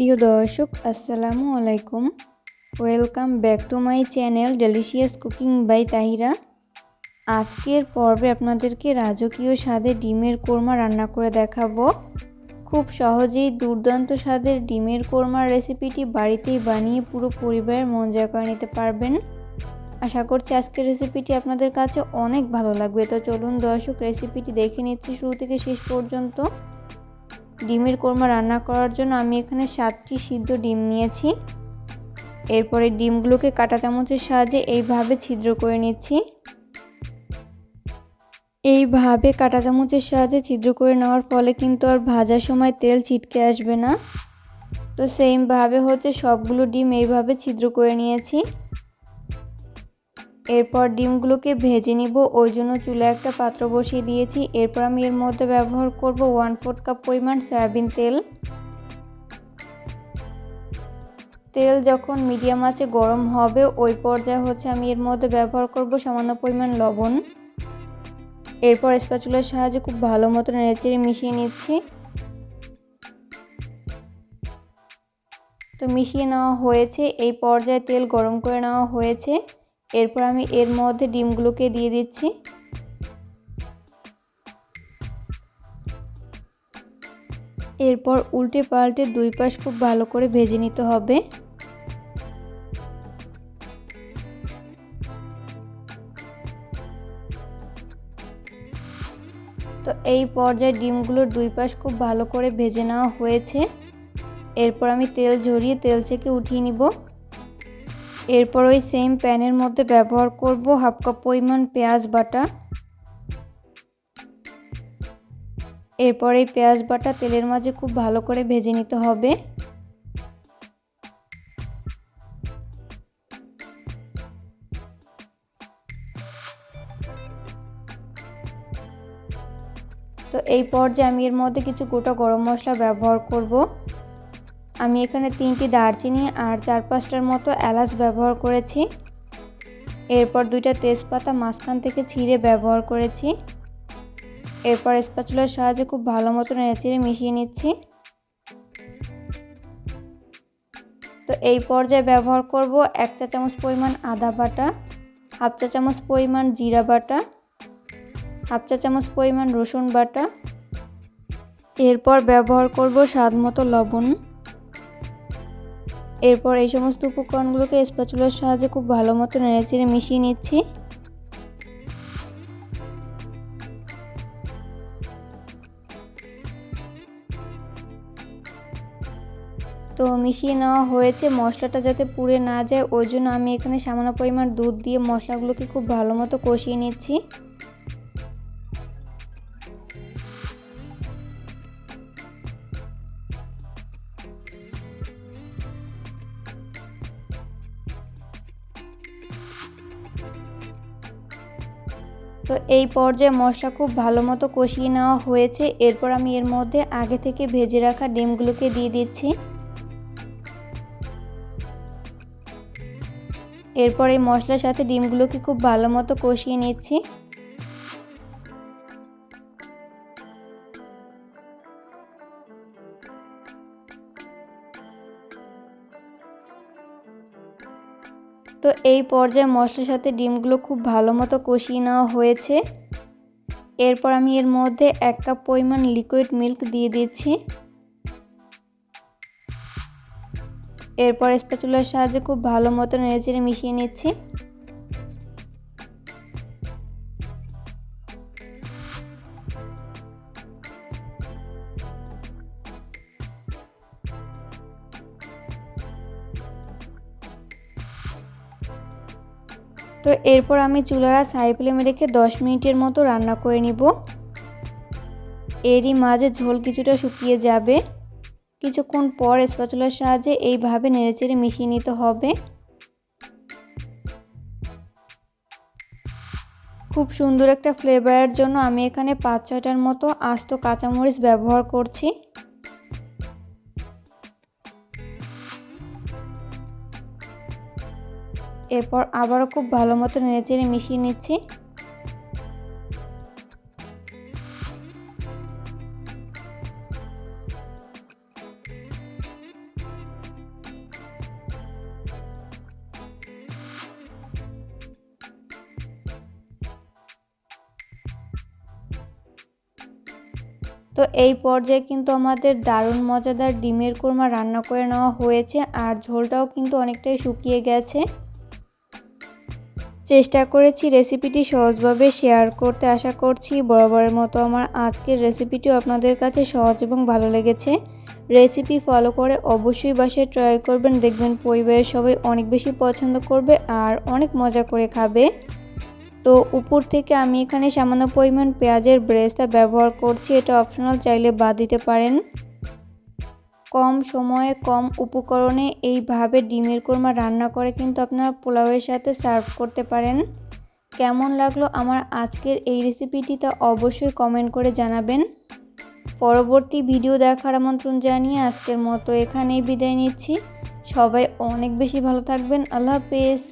প্রিয় দর্শক, আসসালামু আলাইকুম। Welcome back to my channel delicious cooking by Tahira. আজকের পর্বে আপনাদেরকে রাজকীয় স্বাদের ডিমের কোরমা রান্না করে দেখাবো। খুব সহজেই দুর্দান্ত স্বাদের ডিমের কোরমার রেসিপিটি বাড়িতেই বানিয়ে পুরো পরিবারের মন জয় করে নিতে পারবেন। আশা করছি আজকের রেসিপিটি আপনাদের কাছে অনেক ভালো লাগবে। তো চলুন দর্শক, রেসিপিটি দেখে নিচ্ছি শুরু থেকে শেষ পর্যন্ত। ডিমের কোরমা রান্না করার জন্য আমি এখানে 7টি সিদ্ধ ডিম নিয়েছি। এরপরে ডিমগুলোকে কাঁটা চামচের সাহায্যে এইভাবে ছিদ্র করে নিচ্ছি। এইভাবে কাঁটা চামচের সাহায্যে ছিদ্র করে নেওয়ার ফলে কিন্তু আর ভাজার সময় তেল ছিটকে আসবে না। তো সেমভাবে সবগুলো ডিম এইভাবে ছিদ্র করে নিয়েছি। এরপর ডিমগুলোকে ভেজে নিব, ওই জন্য চুলায় একটা পাত্র বসিয়ে দিয়েছি। এরপর আমি এর মধ্যে ব্যবহার করব 1/4 কাপ পরিমাণ সয়াবিন তেল। তেল যখন মিডিয়াম আঁচে গরম হবে ওই পর্যায়ে আমি এর মধ্যে ব্যবহার করব সামান্য পরিমাণ লবণ। এরপর স্প্যাচুলার সাহায্যে খুব ভালো মতো নেড়েচেড়ে মিশিয়ে নিচ্ছি। তো মিশিয়ে নেওয়া হয়েছে, এই পর্যায়ে তেল গরম করে নেওয়া হয়েছে। এরপর আমি এর মধ্যে ডিমগুলোকে দিয়ে দিচ্ছি। এরপর উল্টে পাল্টে দুই পাশ খুব ভালো করে ভেজে নিতে হবে। তো এই পর্যায়ে ডিমগুলোর দুই পাশ খুব ভালো করে ভেজে নেওয়া হয়েছে। এরপর আমি তেল ঝরিয়ে তেল থেকে উঠিয়ে নিব। এরপর ওই সেম প্যানের মধ্যে ব্যবহার করব 1/2 কাপ পরিমাণ পেঁয়াজ বাটা। এরপর এই পেঁয়াজ বাটা তেলের মাঝে খুব ভালো করে ভেজে নিতে হবে। তো এই পর্যায়ে আমি এর মধ্যে কিছু গোটা গরম মশলা ব্যবহার করব। আমি এখানে 3টি দারচিনি আর 4-5টার মতো এলাচ ব্যবহার করেছি। এরপর 2টা তেজপাতা মাঝখান থেকে ছিঁড়ে ব্যবহার করেছি। এরপর স্প্যাচুলার সাহায্যে খুব ভালো মতো নেড়েচেড়ে মিশিয়ে নিচ্ছি। তো এই পর্যায়ে ব্যবহার করব 1 চা চামচ পরিমাণ আদা বাটা, 1/2 চা চামচ পরিমাণ জিরা বাটা, 1/2 চা চামচ পরিমাণ রসুন বাটা। এরপর ব্যবহার করব স্বাদ মতো লবণ। এরপর এই সমস্ত উপকরণগুলোকে স্প্যাচুলার সাহায্যে খুব ভালো মতো নেড়েচেড়ে মিশিয়ে নিচ্ছি। তো মিশিয়ে নেওয়া হয়েছে। মশলাটা যাতে পুড়ে না যায় ওই জন্য আমি এখানে সামান্য পরিমাণ দুধ দিয়ে মশলাগুলোকে খুব ভালো মতো কষিয়ে নিচ্ছি। তো এই পর্যায়ে মশলা খুব ভালো মতো কষিয়ে নেওয়া হয়েছে। এরপর আমি এর মধ্যে আগে থেকে ভেজে রাখা ডিমগুলোকে দিয়ে দিচ্ছি। এরপর এই মশলার সাথে ডিমগুলোকে খুব ভালো মতো কষিয়ে নিচ্ছি। তো এই পর্যায়ে মশলার সাথে ডিমগুলো খুব ভালো মতো কষিয়ে নেওয়া হয়েছে। এরপর আমি এর মধ্যে 1 কাপ পরিমাণ লিকুইড মিল্ক দিয়ে দিচ্ছি। এরপর স্প্যাচুলার সাহায্যে খুব ভালো মতো নেড়েচেড়ে মিশিয়ে নিচ্ছি। তো এরপর আমি চুলার হাই ফ্লেমে রেখে 10 মিনিটের মতো রান্না করে নিব। এরই মাঝে ঝোল কিছুটা শুকিয়ে যাবে। কিছুক্ষণ পর স্প্যাচুলার সাহায্যে এইভাবে নেড়েচেড়ে মিশিয়ে নিতে হবে। খুব সুন্দর একটা ফ্লেভারের জন্য আমি এখানে 5-6টার মতো আস্ত কাঁচামরিচ ব্যবহার করছি। এরপর আবারও খুব ভালো মতো নেড়েচেড়ে মিশিয়ে নিচ্ছি। তো এই পর্যায়ে কিন্তু আমাদের দারুণ মজাদার ডিমের কোরমা রান্না করে নেওয়া হয়েছে, আর ঝোলটাও কিন্তু অনেকটাই শুকিয়ে গেছে। চেষ্টা করেছি রেসিপিটি সহজভাবে শেয়ার করতে, আশা করছি বরাবরের মতো আমার আজকের রেসিপিটিও আপনাদের কাছে সহজ এবং ভালো লেগেছে। রেসিপি ফলো করে অবশ্যই বাসায় ট্রাই করবেন, দেখবেন পরিবারের সবাই অনেক বেশি পছন্দ করবে আর অনেক মজা করে খাবে। তো উপর থেকে আমি এখানে সামান্য পরিমাণ পেঁয়াজের ব্রেস্তা ব্যবহার করছি, এটা অপশনাল, চাইলে বাদ দিতে পারেন। কম সময়ে কম উপকরণে এইভাবে ডিমের কোরমা রান্না করে কিন্তু আপনারা পোলাওয়ের সাথে সার্ভ করতে পারেন। কেমন লাগলো আমার আজকের এই রেসিপিটি তা অবশ্যই কমেন্ট করে জানাবেন। পরবর্তী ভিডিও দেখার আমন্ত্রণ জানিয়ে আজকের মতো এখানেই বিদায় নিচ্ছি। সবাই অনেক বেশি ভালো থাকবেন। আল্লাহ হাফেজ।